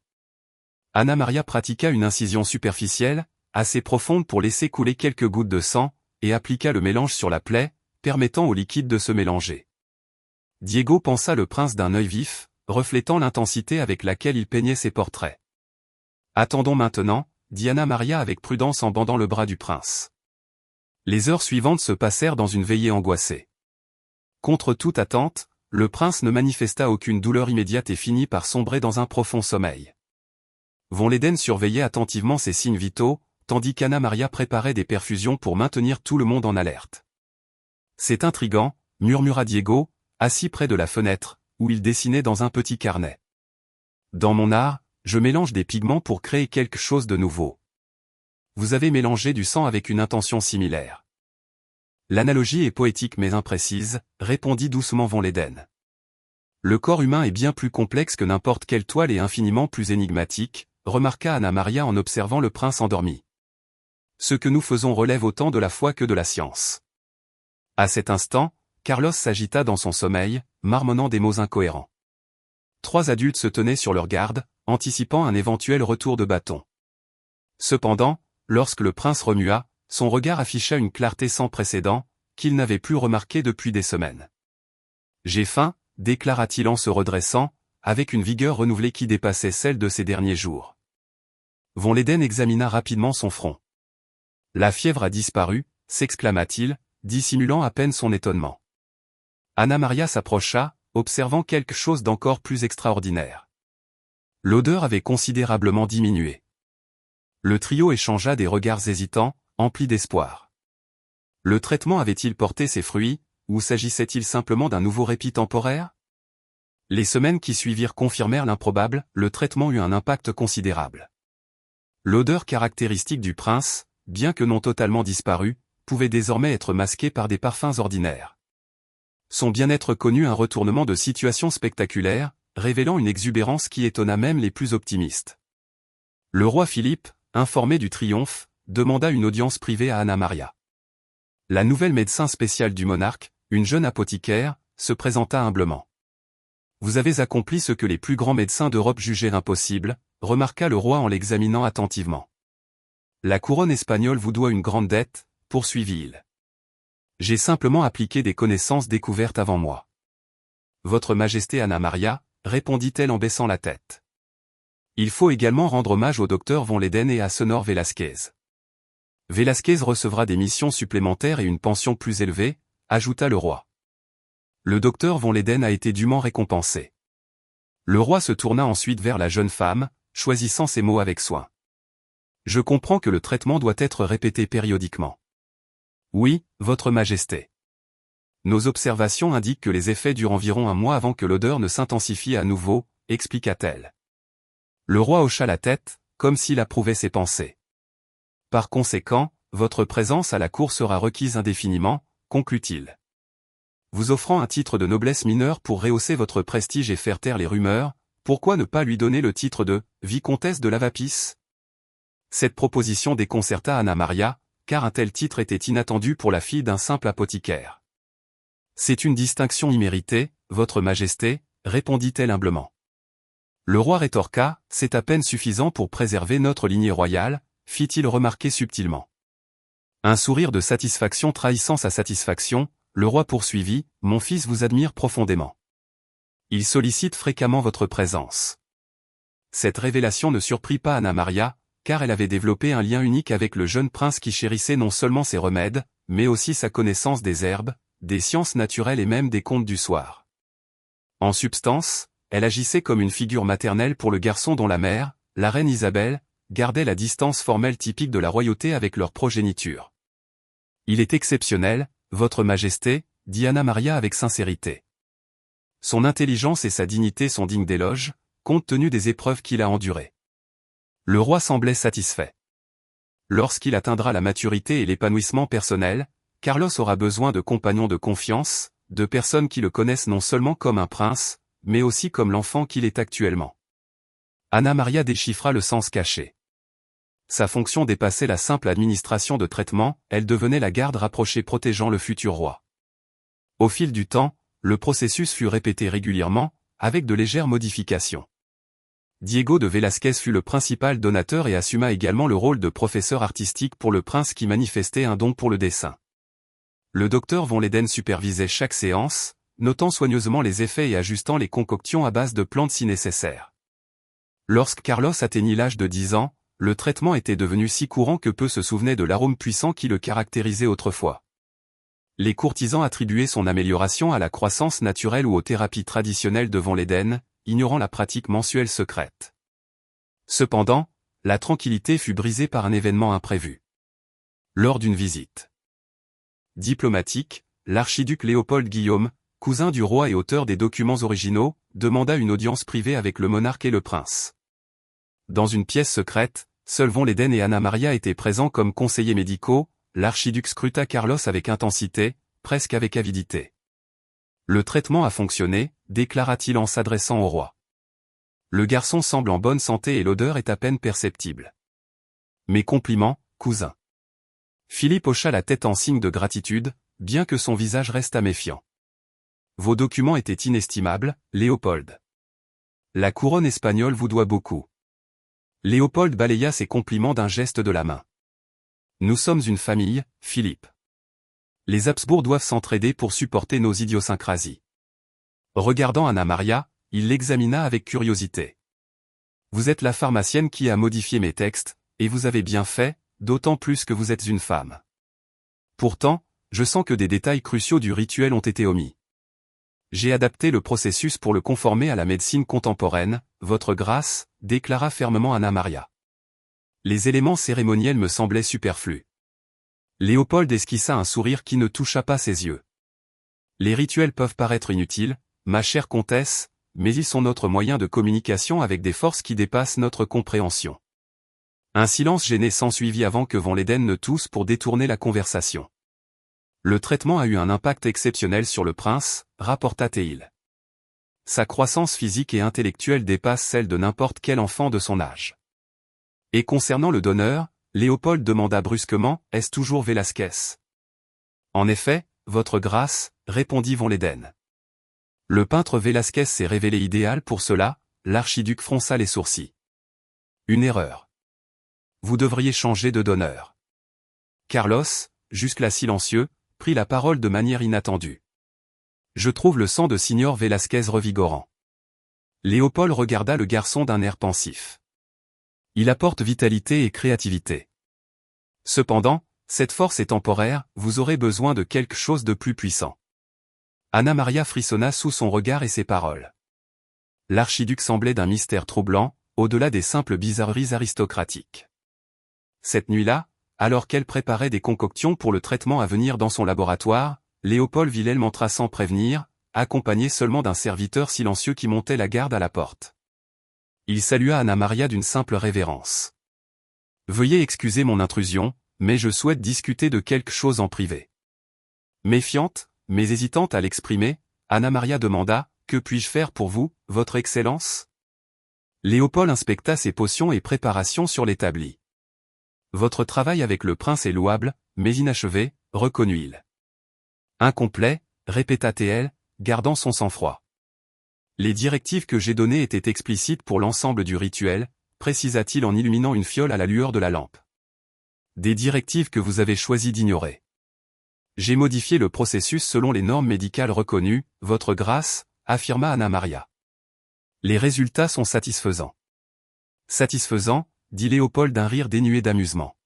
Ana Maria pratiqua une incision superficielle, assez profonde pour laisser couler quelques gouttes de sang, et appliqua le mélange sur la plaie, permettant au liquide de se mélanger. Diego pensa le prince d'un œil vif, reflétant l'intensité avec laquelle il peignait ses portraits. « Attendons maintenant », dit Ana Maria avec prudence en bandant le bras du prince. Les heures suivantes se passèrent dans une veillée angoissée. Contre toute attente, le prince ne manifesta aucune douleur immédiate et finit par sombrer dans un profond sommeil. Von Leyden surveillait attentivement ses signes vitaux, tandis qu'Ana Maria préparait des perfusions pour maintenir tout le monde en alerte. « C'est intriguant », murmura Diego, assis près de la fenêtre, où il dessinait dans un petit carnet. « Dans mon art, je mélange des pigments pour créer quelque chose de nouveau. Vous avez mélangé du sang avec une intention similaire. » L'analogie est poétique mais imprécise, répondit doucement von Leyden. Le corps humain est bien plus complexe que n'importe quelle toile et infiniment plus énigmatique, remarqua Ana Maria en observant le prince endormi. Ce que nous faisons relève autant de la foi que de la science. À cet instant, Carlos s'agita dans son sommeil, marmonnant des mots incohérents. 3 adultes se tenaient sur leur garde, anticipant un éventuel retour de bâton. Cependant, lorsque le prince remua, son regard afficha une clarté sans précédent, qu'il n'avait plus remarquée depuis des semaines. « J'ai faim », déclara-t-il en se redressant, avec une vigueur renouvelée qui dépassait celle de ces derniers jours. Von Leyden examina rapidement son front. « La fièvre a disparu », s'exclama-t-il, dissimulant à peine son étonnement. Ana Maria s'approcha, observant quelque chose d'encore plus extraordinaire. L'odeur avait considérablement diminué. Le trio échangea des regards hésitants, emplis d'espoir. Le traitement avait-il porté ses fruits, ou s'agissait-il simplement d'un nouveau répit temporaire? Les semaines qui suivirent confirmèrent l'improbable, le traitement eut un impact considérable. L'odeur caractéristique du prince, bien que non totalement disparue, pouvait désormais être masquée par des parfums ordinaires. Son bien-être connut un retournement de situation spectaculaire, révélant une exubérance qui étonna même les plus optimistes. Le roi Philippe, informé du triomphe, demanda une audience privée à Anna Maria. La nouvelle médecin spéciale du monarque, une jeune apothicaire, se présenta humblement. « Vous avez accompli ce que les plus grands médecins d'Europe jugeaient impossible », remarqua le roi en l'examinant attentivement. « La couronne espagnole vous doit une grande dette, » poursuivit-il. « J'ai simplement appliqué des connaissances découvertes avant moi. »« Votre Majesté Anna Maria », répondit-elle en baissant la tête. « Il faut également rendre hommage au docteur von Leyden et à Senor Velasquez. Velasquez recevra des missions supplémentaires et une pension plus élevée, ajouta le roi. Le docteur von Leyden a été dûment récompensé. » Le roi se tourna ensuite vers la jeune femme, choisissant ses mots avec soin. « Je comprends que le traitement doit être répété périodiquement. »« Oui, Votre Majesté. Nos observations indiquent que les effets durent environ un mois avant que l'odeur ne s'intensifie à nouveau, » expliqua-t-elle. Le roi hocha la tête, comme s'il approuvait ses pensées. « Par conséquent, votre présence à la cour sera requise indéfiniment, » conclut-il. « Vous offrant un titre de noblesse mineure pour rehausser votre prestige et faire taire les rumeurs, pourquoi ne pas lui donner le titre de « vicomtesse de Lavapis » ? Cette proposition déconcerta Anna Maria, car un tel titre était inattendu pour la fille d'un simple apothicaire. « C'est une distinction imméritée, Votre Majesté, » répondit-elle humblement. Le roi rétorqua, « C'est à peine suffisant pour préserver notre lignée royale », fit-il remarquer subtilement. Un sourire de satisfaction trahissant sa satisfaction, le roi poursuivit, « Mon fils vous admire profondément. Il sollicite fréquemment votre présence. » Cette révélation ne surprit pas Anna Maria, car elle avait développé un lien unique avec le jeune prince qui chérissait non seulement ses remèdes, mais aussi sa connaissance des herbes, des sciences naturelles et même des contes du soir. En substance, elle agissait comme une figure maternelle pour le garçon dont la mère, la reine Isabelle, gardait la distance formelle typique de la royauté avec leur progéniture. « Il est exceptionnel, Votre Majesté, » dit Anna Maria avec sincérité. Son intelligence et sa dignité sont dignes d'éloge, compte tenu des épreuves qu'il a endurées. Le roi semblait satisfait. Lorsqu'il atteindra la maturité et l'épanouissement personnel, Carlos aura besoin de compagnons de confiance, de personnes qui le connaissent non seulement comme un prince, mais aussi comme l'enfant qu'il est actuellement. Anna Maria déchiffra le sens caché. Sa fonction dépassait la simple administration de traitement, elle devenait la garde rapprochée protégeant le futur roi. Au fil du temps, le processus fut répété régulièrement, avec de légères modifications. Diego de Velázquez fut le principal donateur et assuma également le rôle de professeur artistique pour le prince qui manifestait un don pour le dessin. Le docteur von Leyden supervisait chaque séance, notant soigneusement les effets et ajustant les concoctions à base de plantes si nécessaire. Lorsque Carlos atteignit l'âge de 10 ans, le traitement était devenu si courant que peu se souvenaient de l'arôme puissant qui le caractérisait autrefois. Les courtisans attribuaient son amélioration à la croissance naturelle ou aux thérapies traditionnelles de von Leyden, ignorant la pratique mensuelle secrète. Cependant, la tranquillité fut brisée par un événement imprévu. Lors d'une visite diplomatique, l'archiduc Léopold Guillaume, cousin du roi et auteur des documents originaux, demanda une audience privée avec le monarque et le prince. Dans une pièce secrète, seuls von Leyden et Anna Maria étaient présents comme conseillers médicaux. L'archiduc scruta Carlos avec intensité, presque avec avidité. « Le traitement a fonctionné », déclara-t-il en s'adressant au roi. « Le garçon semble en bonne santé et l'odeur est à peine perceptible. Mes compliments, cousin. » Philippe hocha la tête en signe de gratitude, bien que son visage restât méfiant. « Vos documents étaient inestimables, Léopold. La couronne espagnole vous doit beaucoup. » Léopold balaya ses compliments d'un geste de la main. Nous sommes une famille, Philippe. Les Habsbourg doivent s'entraider pour supporter nos idiosyncrasies. Regardant Anna Maria, il l'examina avec curiosité. Vous êtes la pharmacienne qui a modifié mes textes, et vous avez bien fait, d'autant plus que vous êtes une femme. Pourtant, je sens que des détails cruciaux du rituel ont été omis. J'ai adapté le processus pour le conformer à la médecine contemporaine, Votre Grâce, déclara fermement Anna Maria. Les éléments cérémoniels me semblaient superflus. Léopold esquissa un sourire qui ne toucha pas ses yeux. Les rituels peuvent paraître inutiles, ma chère comtesse, mais ils sont notre moyen de communication avec des forces qui dépassent notre compréhension. Un silence gêné s'ensuivit avant que von Leyden ne tousse pour détourner la conversation. Le traitement a eu un impact exceptionnel sur le prince, rapporta Théil. Sa croissance physique et intellectuelle dépasse celle de n'importe quel enfant de son âge. Et concernant le donneur, Léopold demanda brusquement, « Est-ce toujours Velasquez ?» « En effet, votre grâce, » répondit von Leyden. Le peintre Velasquez s'est révélé idéal pour cela, l'archiduc fronça les sourcils. Une erreur. Vous devriez changer de donneur. Carlos, jusque-là silencieux, prit la parole de manière inattendue. Je trouve le sang de Signor Velasquez revigorant. Léopold regarda le garçon d'un air pensif. Il apporte vitalité et créativité. Cependant, cette force est temporaire, vous aurez besoin de quelque chose de plus puissant. Anna Maria frissonna sous son regard et ses paroles. L'archiduc semblait d'un mystère troublant, au-delà des simples bizarreries aristocratiques. Cette nuit-là, alors qu'elle préparait des concoctions pour le traitement à venir dans son laboratoire, Léopold Wilhelm entra sans prévenir, accompagné seulement d'un serviteur silencieux qui montait la garde à la porte. Il salua Anna Maria d'une simple révérence. « Veuillez excuser mon intrusion, mais je souhaite discuter de quelque chose en privé. » Méfiante, mais hésitante à l'exprimer, Anna Maria demanda, « Que puis-je faire pour vous, votre Excellence ?» Léopold inspecta ses potions et préparations sur l'établi. « Votre travail avec le prince est louable, mais inachevé, » reconnut-il. « Incomplet, » répéta-t-elle, gardant son sang-froid. « Les directives que j'ai données étaient explicites pour l'ensemble du rituel, » précisa-t-il en illuminant une fiole à la lueur de la lampe. « Des directives que vous avez choisi d'ignorer. J'ai modifié le processus selon les normes médicales reconnues, votre grâce, » affirma Anna Maria. « Les résultats sont satisfaisants. » Satisfaisants, dit Léopold d'un rire dénué d'amusement.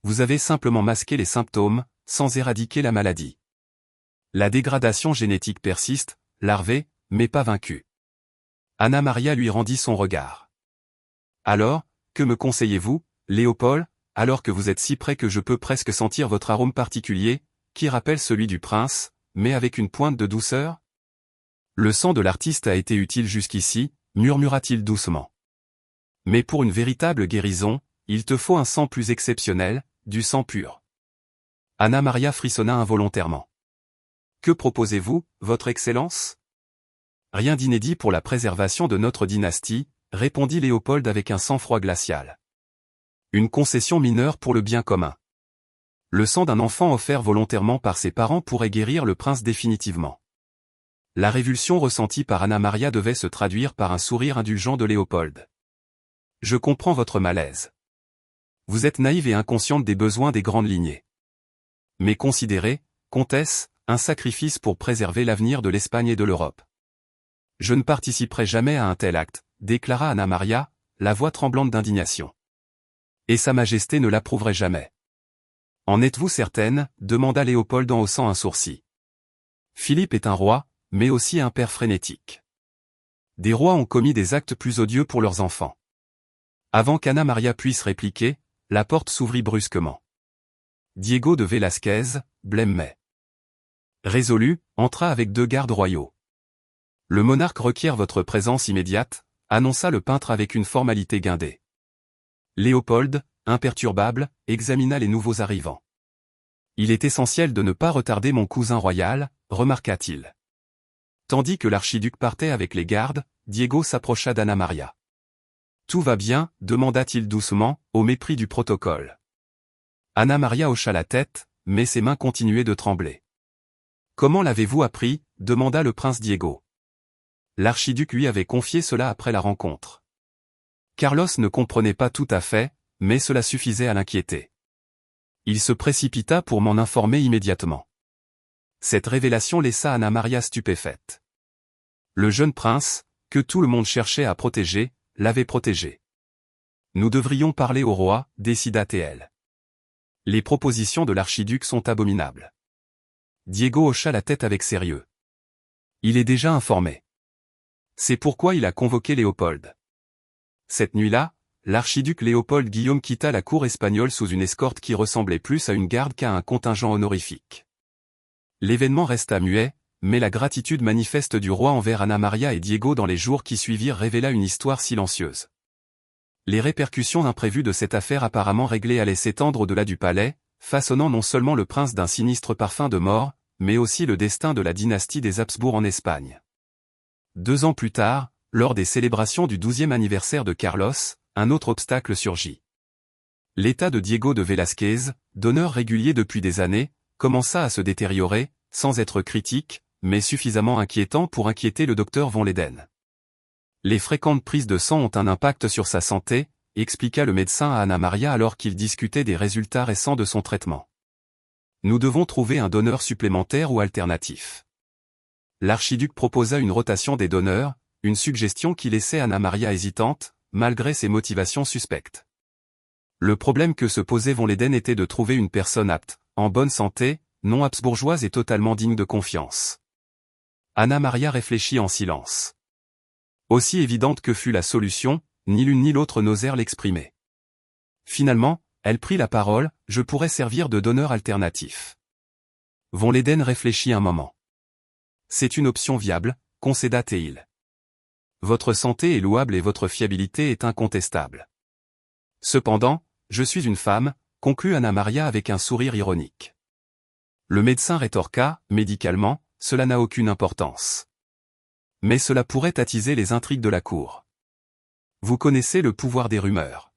Vous avez simplement masqué les symptômes, sans éradiquer la maladie. La dégradation génétique persiste, larvée, mais pas vaincue. Anna Maria lui rendit son regard. Alors, que me conseillez-vous, Léopold, alors que vous êtes si près que je peux presque sentir votre arôme particulier, qui rappelle celui du prince, mais avec une pointe de douceur? Le sang de l'artiste a été utile jusqu'ici, murmura-t-il doucement. Mais pour une véritable guérison, il te faut un sang plus exceptionnel, du sang pur. Anna Maria frissonna involontairement. Que proposez-vous, votre Excellence? Rien d'inédit pour la préservation de notre dynastie, répondit Léopold avec un sang-froid glacial. Une concession mineure pour le bien commun. Le sang d'un enfant offert volontairement par ses parents pourrait guérir le prince définitivement. La révulsion ressentie par Anna Maria devait se traduire par un sourire indulgent de Léopold. Je comprends votre malaise. Vous êtes naïve et inconsciente des besoins des grandes lignées. Mais considérez, comtesse, un sacrifice pour préserver l'avenir de l'Espagne et de l'Europe. Je ne participerai jamais à un tel acte, déclara Anna Maria, la voix tremblante d'indignation. Et Sa Majesté ne l'approuverait jamais. En êtes-vous certaine, demanda Léopold en haussant un sourcil. Philippe est un roi, mais aussi un père frénétique. Des rois ont commis des actes plus odieux pour leurs enfants. Avant qu'Anna Maria puisse répliquer, la porte s'ouvrit brusquement. Diego de Velasquez, blême résolu, entra avec 2 gardes royaux. Le monarque requiert votre présence immédiate, annonça le peintre avec une formalité guindée. Léopold, imperturbable, examina les nouveaux arrivants. Il est essentiel de ne pas retarder mon cousin royal, remarqua-t-il. Tandis que l'archiduc partait avec les gardes, Diego s'approcha d'Anna Maria. Tout va bien, demanda-t-il doucement, au mépris du protocole. Anna Maria hocha la tête, mais ses mains continuaient de trembler. Comment l'avez-vous appris, demanda le prince Diego. L'archiduc lui avait confié cela après la rencontre. Carlos ne comprenait pas tout à fait, mais cela suffisait à l'inquiéter. Il se précipita pour m'en informer immédiatement. Cette révélation laissa Anna Maria stupéfaite. Le jeune prince, que tout le monde cherchait à protéger, l'avait protégé. Nous devrions parler au roi, décida-t-elle. Les propositions de l'archiduc sont abominables. Diego hocha la tête avec sérieux. Il est déjà informé. C'est pourquoi il a convoqué Léopold. Cette nuit-là, l'archiduc Léopold Guillaume quitta la cour espagnole sous une escorte qui ressemblait plus à une garde qu'à un contingent honorifique. L'événement resta muet, mais la gratitude manifeste du roi envers Anna Maria et Diego dans les jours qui suivirent révéla une histoire silencieuse. Les répercussions imprévues de cette affaire apparemment réglée allaient s'étendre au-delà du palais, façonnant non seulement le prince d'un sinistre parfum de mort, mais aussi le destin de la dynastie des Habsbourg en Espagne. 2 ans plus tard, lors des célébrations du 12e anniversaire de Carlos, un autre obstacle surgit. L'état de Diego de Velázquez, donneur régulier depuis des années, commença à se détériorer, sans être critique, mais suffisamment inquiétant pour inquiéter le docteur Von Leyden. Les fréquentes prises de sang ont un impact sur sa santé, expliqua le médecin à Anna Maria alors qu'il discutait des résultats récents de son traitement. Nous devons trouver un donneur supplémentaire ou alternatif. L'archiduc proposa une rotation des donneurs, une suggestion qui laissait Anna Maria hésitante, malgré ses motivations suspectes. Le problème que se posait Von Leyden était de trouver une personne apte, en bonne santé, non habsbourgeoise et totalement digne de confiance. Anna Maria réfléchit en silence. Aussi évidente que fut la solution, ni l'une ni l'autre n'osèrent l'exprimer. Finalement, elle prit la parole, « Je pourrais servir de donneur alternatif. » Von Leyden réfléchit un moment. « C'est une option viable, » concéda Théil. « Votre santé est louable et votre fiabilité est incontestable. Cependant, je suis une femme, » conclut Anna Maria avec un sourire ironique. Le médecin rétorqua, « Médicalement, cela n'a aucune importance. Mais cela pourrait attiser les intrigues de la cour. Vous connaissez le pouvoir des rumeurs. »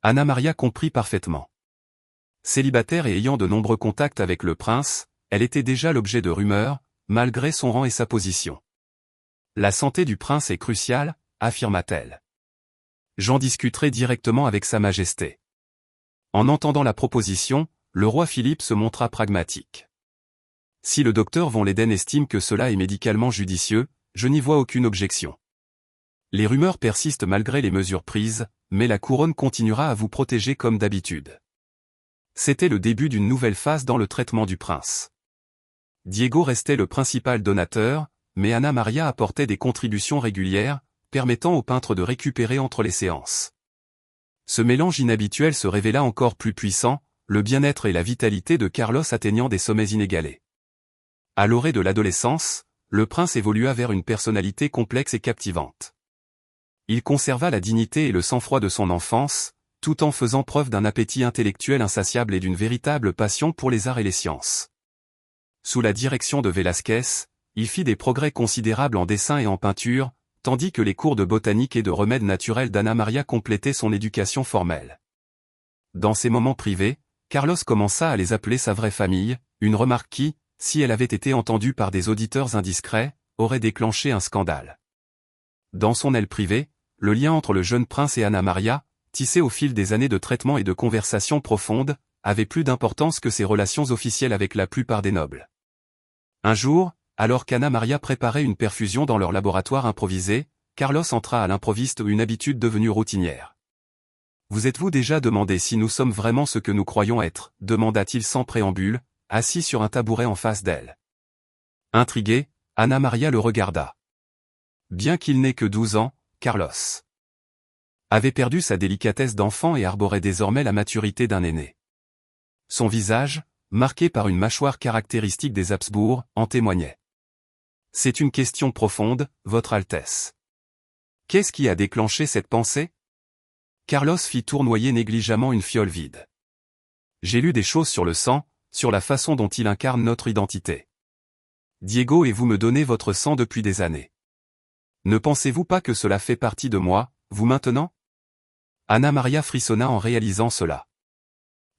Anna Maria comprit parfaitement. Célibataire et ayant de nombreux contacts avec le prince, elle était déjà l'objet de rumeurs, malgré son rang et sa position. La santé du prince est cruciale, affirma-t-elle. J'en discuterai directement avec Sa Majesté. En entendant la proposition, le roi Philippe se montra pragmatique. Si le docteur Von Leyden estime que cela est médicalement judicieux, je n'y vois aucune objection. Les rumeurs persistent malgré les mesures prises, mais la couronne continuera à vous protéger comme d'habitude. C'était le début d'une nouvelle phase dans le traitement du prince. Diego restait le principal donateur, mais Anna Maria apportait des contributions régulières, permettant au peintre de récupérer entre les séances. Ce mélange inhabituel se révéla encore plus puissant, le bien-être et la vitalité de Carlos atteignant des sommets inégalés. À l'orée de l'adolescence, le prince évolua vers une personnalité complexe et captivante. Il conserva la dignité et le sang-froid de son enfance, tout en faisant preuve d'un appétit intellectuel insatiable et d'une véritable passion pour les arts et les sciences. Sous la direction de Velázquez, il fit des progrès considérables en dessin et en peinture, tandis que les cours de botanique et de remèdes naturels d'Anna Maria complétaient son éducation formelle. Dans ses moments privés, Carlos commença à les appeler sa vraie famille, une remarque qui, si elle avait été entendue par des auditeurs indiscrets, aurait déclenché un scandale. Dans son aile privée, le lien entre le jeune prince et Anna Maria, tissé au fil des années de traitement et de conversations profondes, avait plus d'importance que ses relations officielles avec la plupart des nobles. Un jour, alors qu'Anna Maria préparait une perfusion dans leur laboratoire improvisé, Carlos entra à l'improviste, une habitude devenue routinière. « Vous êtes-vous déjà demandé si nous sommes vraiment ce que nous croyons être ?» demanda-t-il sans préambule, assis sur un tabouret en face d'elle. Intriguée, Anna Maria le regarda. Bien qu'il n'ait que 12 ans, Carlos avait perdu sa délicatesse d'enfant et arborait désormais la maturité d'un aîné. Son visage, marqué par une mâchoire caractéristique des Habsbourg, en témoignait. « C'est une question profonde, Votre Altesse. » Qu'est-ce qui a déclenché cette pensée ? Carlos fit tournoyer négligemment une fiole vide. « J'ai lu des choses sur le sang, sur la façon dont il incarne notre identité. Diego et vous me donnez votre sang depuis des années. Ne pensez-vous pas que cela fait partie de moi, vous maintenant ?» Anna Maria frissonna en réalisant cela.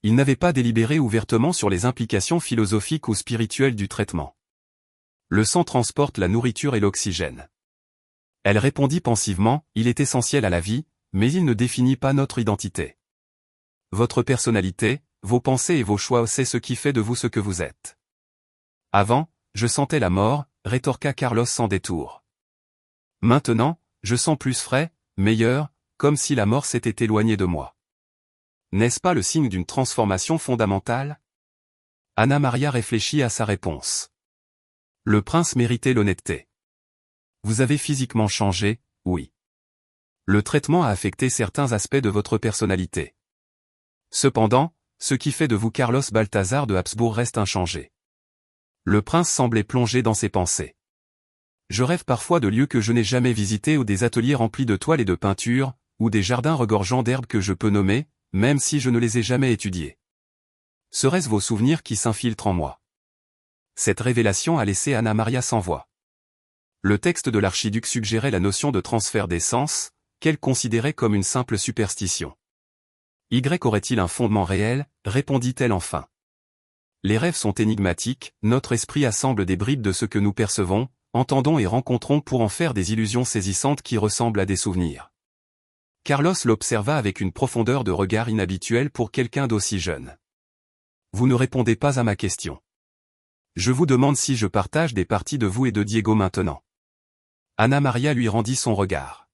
Il n'avait pas délibéré ouvertement sur les implications philosophiques ou spirituelles du traitement. Le sang transporte la nourriture et l'oxygène. Elle répondit pensivement, il est essentiel à la vie, mais il ne définit pas notre identité. Votre personnalité, vos pensées et vos choix, c'est ce qui fait de vous ce que vous êtes. Avant, je sentais la mort, rétorqua Carlos sans détour. Maintenant, je sens plus frais, meilleur, comme si la mort s'était éloignée de moi. N'est-ce pas le signe d'une transformation fondamentale ? Anna Maria réfléchit à sa réponse. Le prince méritait l'honnêteté. Vous avez physiquement changé, oui. Le traitement a affecté certains aspects de votre personnalité. Cependant, ce qui fait de vous Carlos Balthazar de Habsbourg reste inchangé. Le prince semblait plongé dans ses pensées. Je rêve parfois de lieux que je n'ai jamais visités ou des ateliers remplis de toiles et de peintures, ou des jardins regorgeant d'herbes que je peux nommer, même si je ne les ai jamais étudiés. Seraient-ce vos souvenirs qui s'infiltrent en moi ? Cette révélation a laissé Anna Maria sans voix. Le texte de l'archiduc suggérait la notion de transfert des sens, qu'elle considérait comme une simple superstition. Y aurait-il un fondement réel, répondit-elle enfin. Les rêves sont énigmatiques, notre esprit assemble des bribes de ce que nous percevons, entendons et rencontrons pour en faire des illusions saisissantes qui ressemblent à des souvenirs. Carlos l'observa avec une profondeur de regard inhabituelle pour quelqu'un d'aussi jeune. Vous ne répondez pas à ma question. Je vous demande si je partage des parties de vous et de Diego maintenant. Ana Maria lui rendit son regard.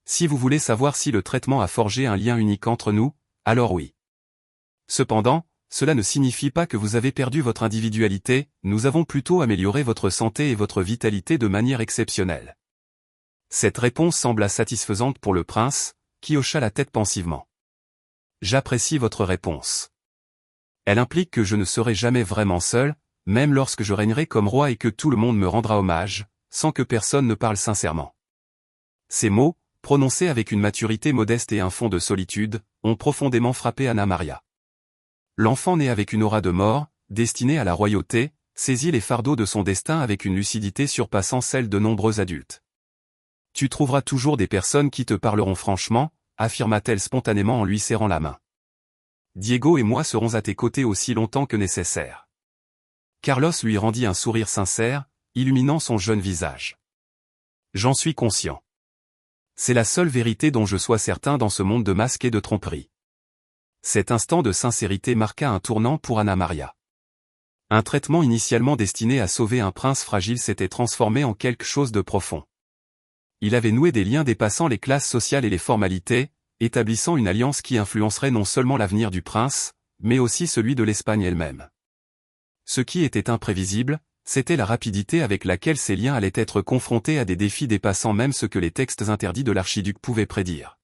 Si vous voulez savoir si le traitement a forgé un lien unique entre nous, alors oui. Cependant, cela ne signifie pas que vous avez perdu votre individualité, nous avons plutôt amélioré votre santé et votre vitalité de manière exceptionnelle. Cette réponse sembla satisfaisante pour le prince, qui hocha la tête pensivement. J'apprécie votre réponse. Elle implique que je ne serai jamais vraiment seul, même lorsque je régnerai comme roi et que tout le monde me rendra hommage, sans que personne ne parle sincèrement. Ces mots, prononcés avec une maturité modeste et un fond de solitude, ont profondément frappé Ana Maria. L'enfant né avec une aura de mort, destiné à la royauté, saisit les fardeaux de son destin avec une lucidité surpassant celle de nombreux adultes. Tu trouveras toujours des personnes qui te parleront franchement, affirma-t-elle spontanément en lui serrant la main. Diego et moi serons à tes côtés aussi longtemps que nécessaire. Carlos lui rendit un sourire sincère, illuminant son jeune visage. J'en suis conscient. C'est la seule vérité dont je sois certain dans ce monde de masques et de tromperies. Cet instant de sincérité marqua un tournant pour Ana Maria. Un traitement initialement destiné à sauver un prince fragile s'était transformé en quelque chose de profond. Il avait noué des liens dépassant les classes sociales et les formalités, établissant une alliance qui influencerait non seulement l'avenir du prince, mais aussi celui de l'Espagne elle-même. Ce qui était imprévisible, c'était la rapidité avec laquelle ces liens allaient être confrontés à des défis dépassant même ce que les textes interdits de l'archiduc pouvaient prédire.